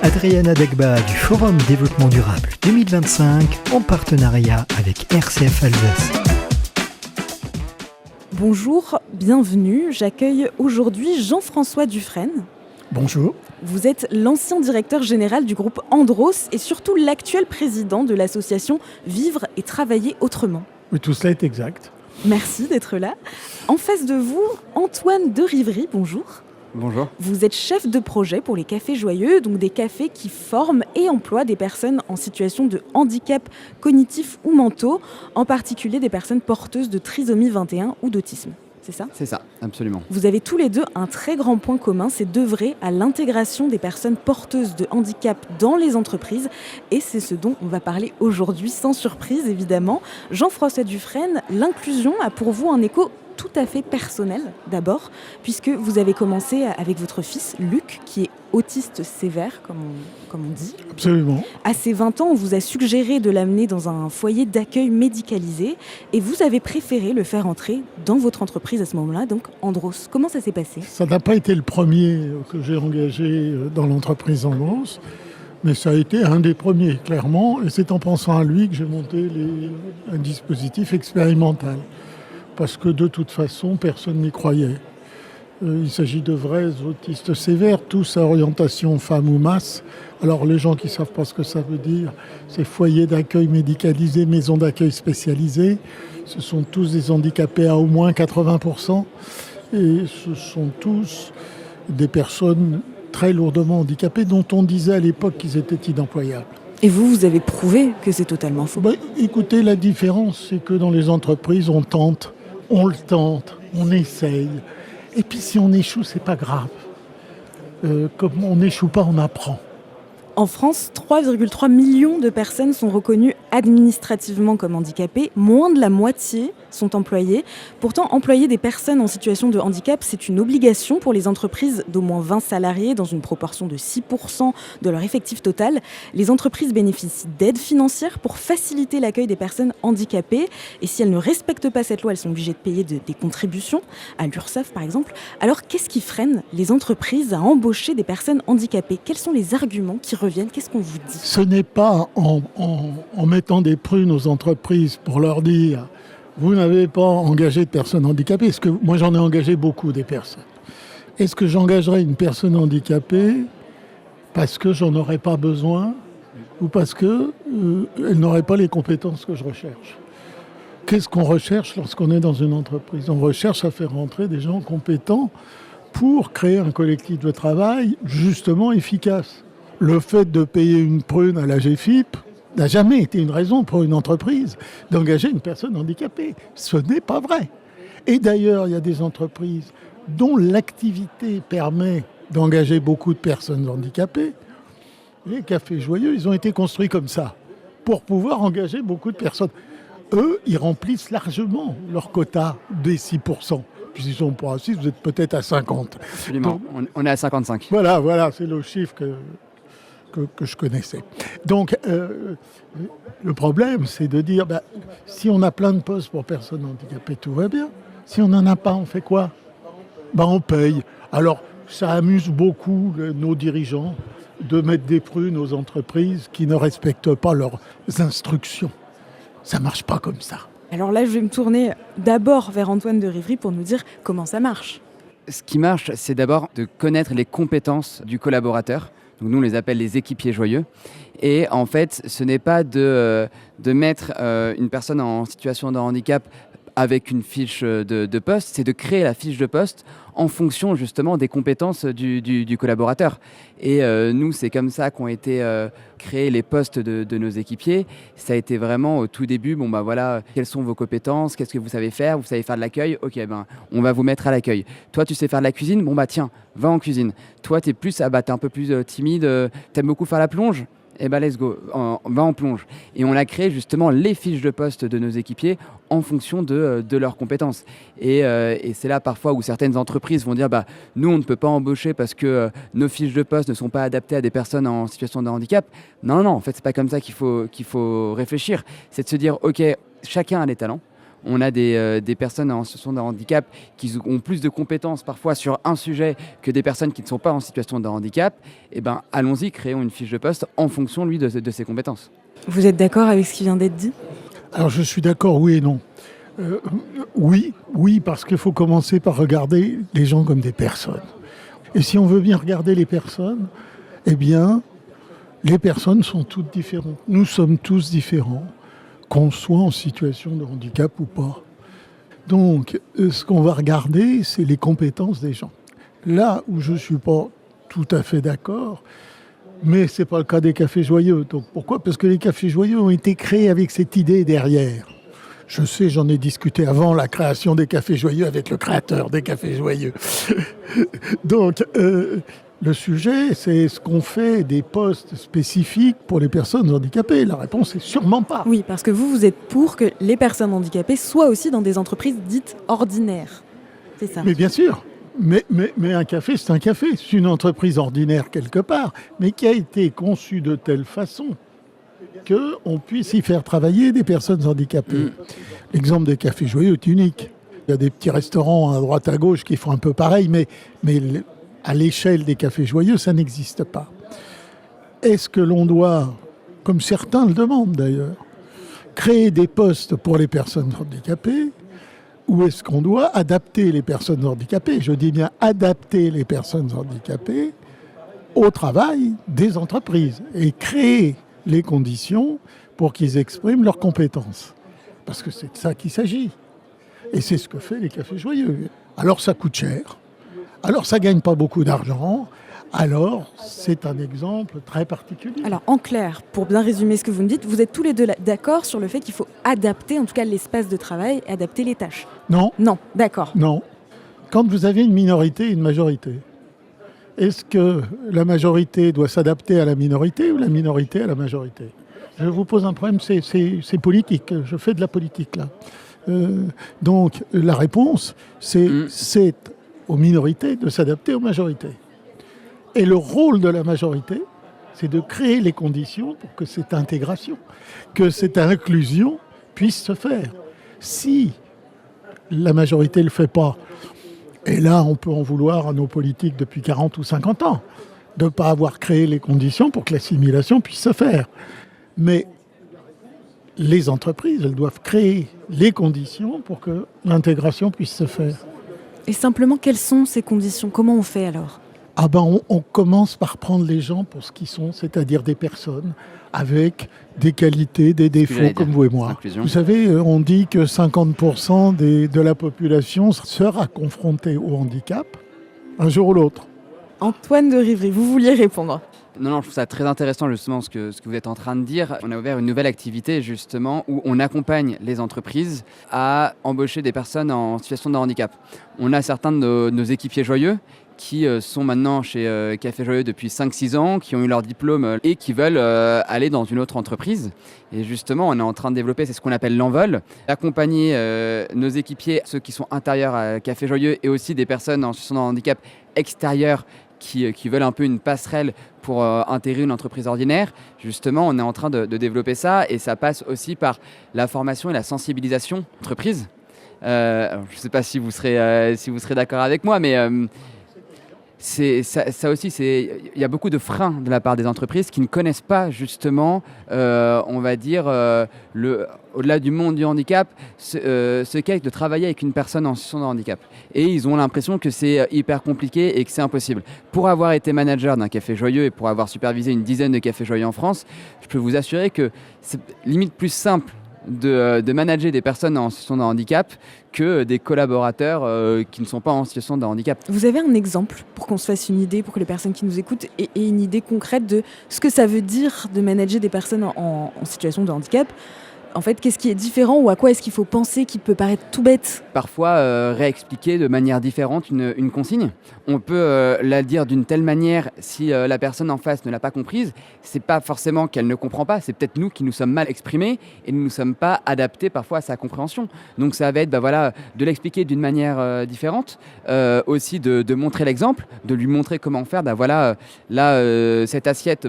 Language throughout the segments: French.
Adriana Degba du Forum Développement Durable 2025 en partenariat avec RCF Alsace. Bonjour, bienvenue. J'accueille aujourd'hui Jean-François Dufresne. Bonjour. Vous êtes l'ancien directeur général du groupe Andros et surtout l'actuel président de l'association Vivre et Travailler Autrement. Oui, tout cela est exact. Merci d'être là. En face de vous, Antoine de Rivry, bonjour. Bonjour. Vous êtes chef de projet pour les Cafés Joyeux, donc des cafés qui forment et emploient des personnes en situation de handicap cognitif ou mentaux, en particulier des personnes porteuses de trisomie 21 ou d'autisme. C'est ça ? C'est ça, absolument. Vous avez tous les deux un très grand point commun, c'est d'œuvrer à l'intégration des personnes porteuses de handicap dans les entreprises. Et c'est ce dont on va parler aujourd'hui, sans surprise évidemment. Jean-François Dufresne, l'inclusion a pour vous un écho tout à fait personnel d'abord, puisque vous avez commencé avec votre fils Luc, qui est autiste sévère, comme on dit. Absolument. À ses 20 ans, on vous a suggéré de l'amener dans un foyer d'accueil médicalisé et vous avez préféré le faire entrer dans votre entreprise à ce moment-là, donc Andros. Comment ça s'est passé ? Ça n'a pas été le premier que j'ai engagé dans l'entreprise Andros, mais ça a été un des premiers, clairement, et c'est en pensant à lui que j'ai monté un dispositif expérimental. Parce que de toute façon, personne n'y croyait. Il s'agit de vrais autistes sévères, tous à orientation femme ou masse. Alors les gens qui ne savent pas ce que ça veut dire, c'est foyer d'accueil médicalisé, maison d'accueil spécialisée. Ce sont tous des handicapés à au moins 80%. Et ce sont tous des personnes très lourdement handicapées dont on disait à l'époque qu'ils étaient inemployables. Et vous avez prouvé que c'est totalement faux. Écoutez, la différence, c'est que dans les entreprises, on tente. On le tente, on essaye. Et puis si on échoue, c'est pas grave. Comme on n'échoue pas, on apprend. En France, 3,3 millions de personnes sont reconnues administrativement comme handicapées. Moins de la moitié sont employées. Pourtant, employer des personnes en situation de handicap, c'est une obligation pour les entreprises d'au moins 20 salariés dans une proportion de 6% de leur effectif total. Les entreprises bénéficient d'aides financières pour faciliter l'accueil des personnes handicapées. Et si elles ne respectent pas cette loi, elles sont obligées de payer des contributions à l'URSSAF, par exemple. Alors, qu'est-ce qui freine les entreprises à embaucher des personnes handicapées ? Quels sont les arguments qui reviennent ? Qu'est-ce qu'on vous dit ? Ce n'est pas en mettant des prunes aux entreprises pour leur dire « vous n'avez pas engagé de personnes handicapées ». Parce que moi, j'en ai engagé beaucoup des personnes. Est-ce que j'engagerais une personne handicapée parce que j'en aurais pas besoin ou parce qu'elle n'aurait pas les compétences que je recherche ? Qu'est-ce qu'on recherche lorsqu'on est dans une entreprise ? On recherche à faire rentrer des gens compétents pour créer un collectif de travail justement efficace. Le fait de payer une prune à la GFIP n'a jamais été une raison pour une entreprise d'engager une personne handicapée. Ce n'est pas vrai. Et d'ailleurs, il y a des entreprises dont l'activité permet d'engager beaucoup de personnes handicapées. Les Cafés Joyeux, ils ont été construits comme ça, pour pouvoir engager beaucoup de personnes. Eux, ils remplissent largement leur quota des 6%. Puis s'ils sont pas à 6, vous êtes peut-être à 50. Absolument, donc, on est à 55. Voilà, c'est le chiffre que je connaissais. Donc, le problème, c'est de dire, si on a plein de postes pour personnes handicapées, tout va bien. Si on n'en a pas, on fait quoi ? On paye. Alors, ça amuse beaucoup nos dirigeants de mettre des prunes aux entreprises qui ne respectent pas leurs instructions. Ça ne marche pas comme ça. Alors là, je vais me tourner d'abord vers Antoine de Rivry pour nous dire comment ça marche. Ce qui marche, c'est d'abord de connaître les compétences du collaborateur. Donc nous, on les appelle les équipiers joyeux. Et en fait, ce n'est pas de mettre une personne en situation de handicap avec une fiche de poste, c'est de créer la fiche de poste en fonction justement des compétences du collaborateur. Et nous, c'est comme ça qu'ont été créés les postes de nos équipiers. Ça a été vraiment au tout début, voilà, quelles sont vos compétences, qu'est-ce que vous savez faire de l'accueil, ok, on va vous mettre à l'accueil. Toi, tu sais faire de la cuisine, tiens, va en cuisine. Toi, t'es un peu plus timide, t'aimes beaucoup faire la plonge ? Let's go, va en plonge. Et on a créé justement les fiches de poste de nos équipiers en fonction de leurs compétences. Et c'est là parfois où certaines entreprises vont dire nous, on ne peut pas embaucher parce que nos fiches de poste ne sont pas adaptées à des personnes en situation de handicap. Non, en fait, c'est pas comme ça qu'il faut réfléchir. C'est de se dire, ok, chacun a des talents. on a des personnes en situation de handicap qui ont plus de compétences parfois sur un sujet que des personnes qui ne sont pas en situation de handicap, eh ben, allons-y, créons une fiche de poste en fonction, lui, de ses compétences. Vous êtes d'accord avec ce qui vient d'être dit ? Alors je suis d'accord, oui et non. Oui, parce qu'il faut commencer par regarder les gens comme des personnes. Et si on veut bien regarder les personnes, eh bien, les personnes sont toutes différentes. Nous sommes tous différents, qu'on soit en situation de handicap ou pas. Donc, ce qu'on va regarder, c'est les compétences des gens. Là où je ne suis pas tout à fait d'accord, mais ce n'est pas le cas des cafés joyeux. Donc, pourquoi ? Parce que les cafés joyeux ont été créés avec cette idée derrière. Je sais, j'en ai discuté avant la création des cafés joyeux avec le créateur des cafés joyeux. Donc, le sujet, c'est est-ce qu'on fait des postes spécifiques pour les personnes handicapées ? La réponse est sûrement pas. Oui, parce que vous êtes pour que les personnes handicapées soient aussi dans des entreprises dites ordinaires. C'est ça. Mais bien sûr. Mais un café, c'est un café. C'est une entreprise ordinaire quelque part, mais qui a été conçue de telle façon qu'on puisse y faire travailler des personnes handicapées. L'exemple des cafés joyeux est unique. Il y a des petits restaurants à droite à gauche qui font un peu pareil, mais à l'échelle des cafés joyeux, ça n'existe pas. Est-ce que l'on doit, comme certains le demandent d'ailleurs, créer des postes pour les personnes handicapées, ou est-ce qu'on doit adapter les personnes handicapées, je dis bien adapter les personnes handicapées au travail des entreprises et créer les conditions pour qu'ils expriment leurs compétences. Parce que c'est de ça qu'il s'agit. Et c'est ce que fait les cafés joyeux. Alors ça coûte cher, alors ça ne gagne pas beaucoup d'argent, alors c'est un exemple très particulier. Alors en clair, pour bien résumer ce que vous me dites, vous êtes tous les deux d'accord sur le fait qu'il faut adapter en tout cas l'espace de travail et adapter les tâches ? Non. Non, d'accord. Non. Quand vous avez une minorité et une majorité, est-ce que la majorité doit s'adapter à la minorité ou la minorité à la majorité ? Je vous pose un problème, c'est politique. Je fais de la politique là. Donc la réponse, c'est aux minorités de s'adapter aux majorités. Et le rôle de la majorité, c'est de créer les conditions pour que cette intégration, que cette inclusion puisse se faire. Si la majorité ne le fait pas, et là on peut en vouloir à nos politiques depuis 40 ou 50 ans, de ne pas avoir créé les conditions pour que l'assimilation puisse se faire. Mais les entreprises, elles doivent créer les conditions pour que l'intégration puisse se faire. Et simplement, quelles sont ces conditions ? Comment on fait alors ? On commence par prendre les gens pour ce qu'ils sont, c'est-à-dire des personnes avec des qualités, des défauts comme vous et moi. Vous savez, on dit que 50% de la population sera confrontée au handicap un jour ou l'autre. Antoine de Rivry, vous vouliez répondre ? Non, je trouve ça très intéressant justement ce que vous êtes en train de dire. On a ouvert une nouvelle activité justement où on accompagne les entreprises à embaucher des personnes en situation de handicap. On a certains de nos équipiers joyeux qui sont maintenant chez Café Joyeux depuis 5-6 ans, qui ont eu leur diplôme et qui veulent aller dans une autre entreprise. Et justement, on est en train de développer, c'est ce qu'on appelle l'envol, d'accompagner nos équipiers, ceux qui sont intérieurs à Café Joyeux et aussi des personnes en situation de handicap extérieures qui veulent un peu une passerelle pour intégrer une entreprise ordinaire. Justement, on est en train de développer ça et ça passe aussi par la formation et la sensibilisation d'entreprise. Je ne sais pas si vous serez d'accord avec moi, mais ça aussi, il y a beaucoup de freins de la part des entreprises qui ne connaissent pas justement, on va dire, au-delà du monde du handicap, ce qu'est de travailler avec une personne en situation de handicap. Et ils ont l'impression que c'est hyper compliqué et que c'est impossible. Pour avoir été manager d'un café joyeux et pour avoir supervisé une dizaine de cafés joyeux en France, je peux vous assurer que c'est limite plus simple de manager des personnes en situation de handicap que des collaborateurs qui ne sont pas en situation de handicap. Vous avez un exemple pour qu'on se fasse une idée, pour que les personnes qui nous écoutent aient une idée concrète de ce que ça veut dire de manager des personnes en situation de handicap ? En fait, qu'est-ce qui est différent ou à quoi est-ce qu'il faut penser qui peut paraître tout bête ? Parfois, réexpliquer de manière différente une consigne. On peut la dire d'une telle manière si la personne en face ne l'a pas comprise. C'est pas forcément qu'elle ne comprend pas, c'est peut-être nous qui nous sommes mal exprimés et nous ne sommes pas adaptés parfois à sa compréhension. Donc ça va être de l'expliquer d'une manière différente, aussi de montrer l'exemple, de lui montrer comment faire. Cette assiette,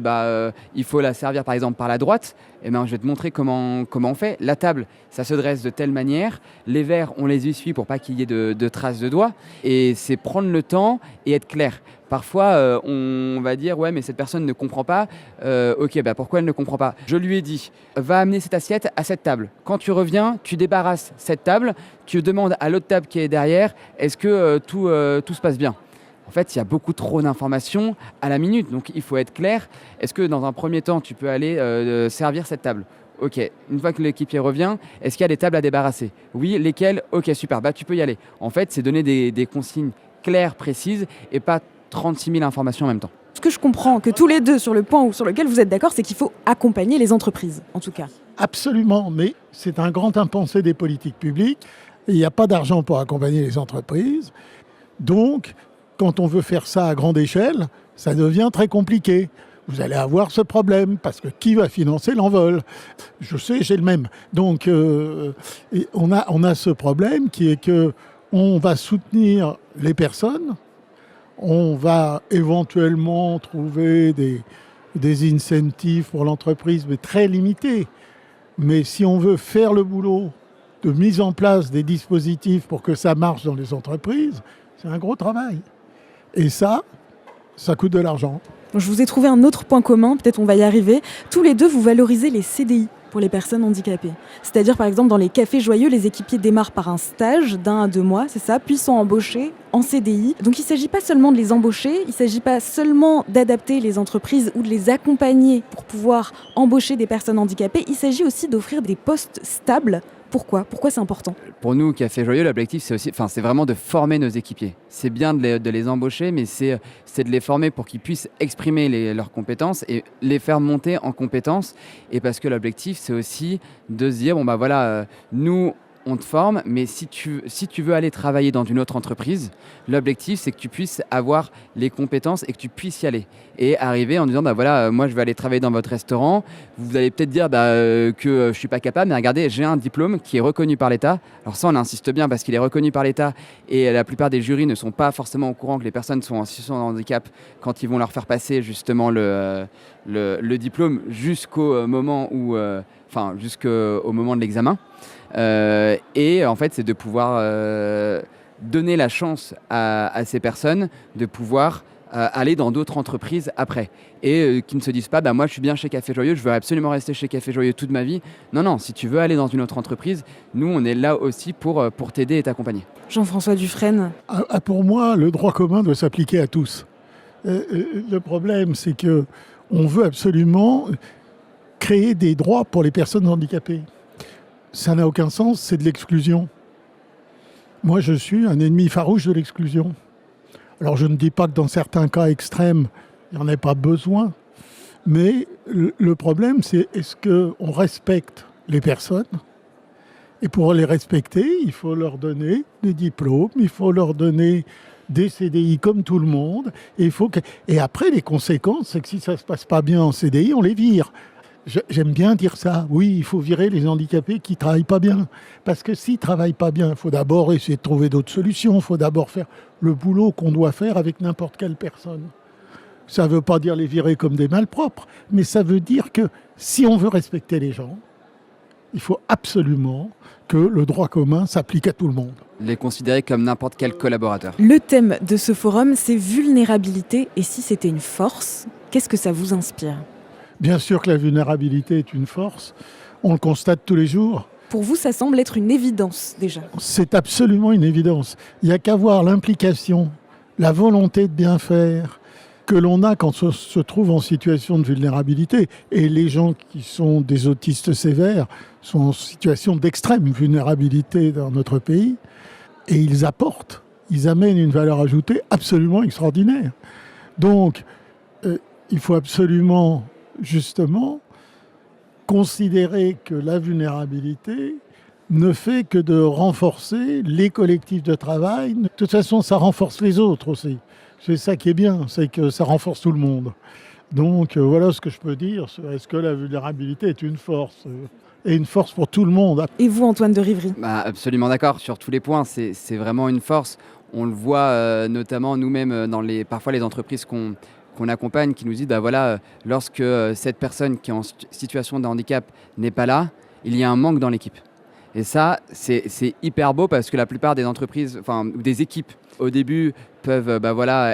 il faut la servir par exemple par la droite. Je vais te montrer comment on fait ? La table, ça se dresse de telle manière, les verres, on les essuie pour pas qu'il y ait de traces de doigts, et c'est prendre le temps et être clair. Parfois, on va dire « ouais, mais cette personne ne comprend pas. Ok, pourquoi elle ne comprend pas ?» Je lui ai dit « va amener cette assiette à cette table. Quand tu reviens, tu débarrasses cette table, tu demandes à l'autre table qui est derrière, est-ce que tout se passe bien ?» En fait, il y a beaucoup trop d'informations à la minute, donc il faut être clair. Est-ce que dans un premier temps, tu peux aller servir cette table ? Ok, une fois que l'équipier revient, est-ce qu'il y a des tables à débarrasser ? Oui, lesquelles ? Ok, super, tu peux y aller. En fait, c'est donner des consignes claires, précises, et pas 36 000 informations en même temps. Ce que je comprends, que tous les deux, sur le point sur lequel vous êtes d'accord, c'est qu'il faut accompagner les entreprises, en tout cas. Absolument, mais c'est un grand impensé des politiques publiques. Il n'y a pas d'argent pour accompagner les entreprises. Donc, quand on veut faire ça à grande échelle, ça devient très compliqué. Vous allez avoir ce problème, parce que qui va financer l'envol ? Je sais, j'ai le même. Donc, on a ce problème qui est qu'on va soutenir les personnes, on va éventuellement trouver des incentives pour l'entreprise, mais très limités. Mais si on veut faire le boulot de mise en place des dispositifs pour que ça marche dans les entreprises, c'est un gros travail. Et ça coûte de l'argent. Je vous ai trouvé un autre point commun, peut-être on va y arriver. Tous les deux, vous valorisez les CDI pour les personnes handicapées. C'est-à-dire, par exemple, dans les cafés joyeux, les équipiers démarrent par un stage d'1 à 2 mois, c'est ça, puis sont embauchés en CDI. Donc il ne s'agit pas seulement de les embaucher, il ne s'agit pas seulement d'adapter les entreprises ou de les accompagner pour pouvoir embaucher des personnes handicapées, il s'agit aussi d'offrir des postes stables. Pourquoi c'est important ? Pour nous, Café Joyeux, l'objectif, c'est vraiment de former nos équipiers. C'est bien de les embaucher, mais c'est de les former pour qu'ils puissent exprimer leurs compétences et les faire monter en compétences. Et parce que l'objectif, c'est aussi de se dire, nous, on te forme, mais si tu veux aller travailler dans une autre entreprise, l'objectif, c'est que tu puisses avoir les compétences et que tu puisses y aller. Et arriver en disant, moi, je vais aller travailler dans votre restaurant. Vous allez peut-être dire que je ne suis pas capable, mais regardez, j'ai un diplôme qui est reconnu par l'État. Alors ça, on insiste bien parce qu'il est reconnu par l'État et la plupart des jurys ne sont pas forcément au courant que les personnes sont en situation de handicap quand ils vont leur faire passer justement le diplôme jusqu'au moment jusqu'au moment de l'examen. Et en fait, c'est de pouvoir donner la chance à ces personnes de pouvoir aller dans d'autres entreprises après. Et qui ne se disent pas, moi je suis bien chez Café Joyeux, je veux absolument rester chez Café Joyeux toute ma vie. Non, si tu veux aller dans une autre entreprise, nous on est là aussi pour t'aider et t'accompagner. Jean-François Dufresne. Pour moi, le droit commun doit s'appliquer à tous. Le problème, c'est qu'on veut absolument créer des droits pour les personnes handicapées. Ça n'a aucun sens, c'est de l'exclusion. Moi, je suis un ennemi farouche de l'exclusion. Alors, je ne dis pas que dans certains cas extrêmes, il n'y en ait pas besoin, mais le problème, c'est est-ce qu'on respecte les personnes ? Et pour les respecter, il faut leur donner des diplômes, il faut leur donner des CDI comme tout le monde. Et après, les conséquences, c'est que si ça ne se passe pas bien en CDI, on les vire. J'aime bien dire ça. Oui, il faut virer les handicapés qui ne travaillent pas bien. Parce que s'ils ne travaillent pas bien, il faut d'abord essayer de trouver d'autres solutions. Il faut d'abord faire le boulot qu'on doit faire avec n'importe quelle personne. Ça ne veut pas dire les virer comme des malpropres, mais ça veut dire que si on veut respecter les gens, il faut absolument que le droit commun s'applique à tout le monde. Les considérer comme n'importe quel collaborateur. Le thème de ce forum, c'est vulnérabilité. Et si c'était une force, qu'est-ce que ça vous inspire ? Bien sûr que la vulnérabilité est une force. On le constate tous les jours. Pour vous, ça semble être une évidence déjà. C'est absolument une évidence. Il n'y a qu'à voir l'implication, la volonté de bien faire que l'on a quand on se trouve en situation de vulnérabilité. Et les gens qui sont des autistes sévères sont en situation d'extrême vulnérabilité dans notre pays. Et ils amènent une valeur ajoutée absolument extraordinaire. Donc, il faut absolument, justement, considérer que la vulnérabilité ne fait que de renforcer les collectifs de travail. De toute façon, ça renforce les autres aussi. C'est ça qui est bien, c'est que ça renforce tout le monde. Donc voilà ce que je peux dire. Est-ce que la vulnérabilité est une force ? Et une force pour tout le monde. Et vous, Antoine de Rivry ? Absolument d'accord. Sur tous les points, c'est vraiment une force. On le voit notamment nous-mêmes dans parfois les entreprises qu'on accompagne, qui nous disent lorsque cette personne qui est en situation de handicap n'est pas là, il y a un manque dans l'équipe. Et ça, c'est hyper beau parce que la plupart des entreprises, ou des équipes, au début, peuvent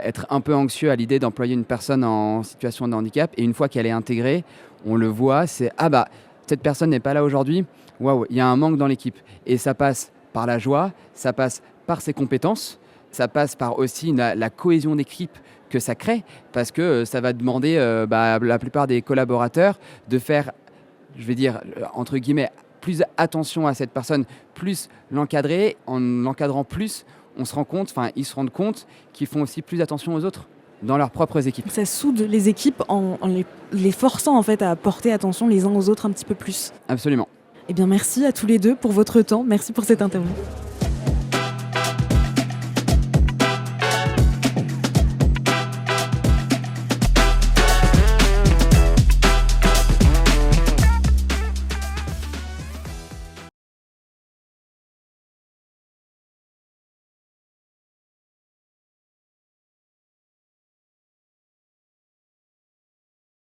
être un peu anxieux à l'idée d'employer une personne en situation de handicap. Et une fois qu'elle est intégrée, on le voit, c'est « Ah bah, cette personne n'est pas là aujourd'hui, waouh, il y a un manque dans l'équipe ». Et ça passe par la joie, ça passe par ses compétences, ça passe par aussi la cohésion d'équipe que ça crée, parce que ça va demander la plupart des collaborateurs de faire, je vais dire, entre guillemets, plus attention à cette personne, plus l'encadrer. En l'encadrant plus, ils se rendent compte qu'ils font aussi plus attention aux autres dans leurs propres équipes. Ça soude les équipes en les forçant en fait à porter attention les uns aux autres un petit peu plus. Absolument. Eh bien merci à tous les deux pour votre temps, merci pour cette interview.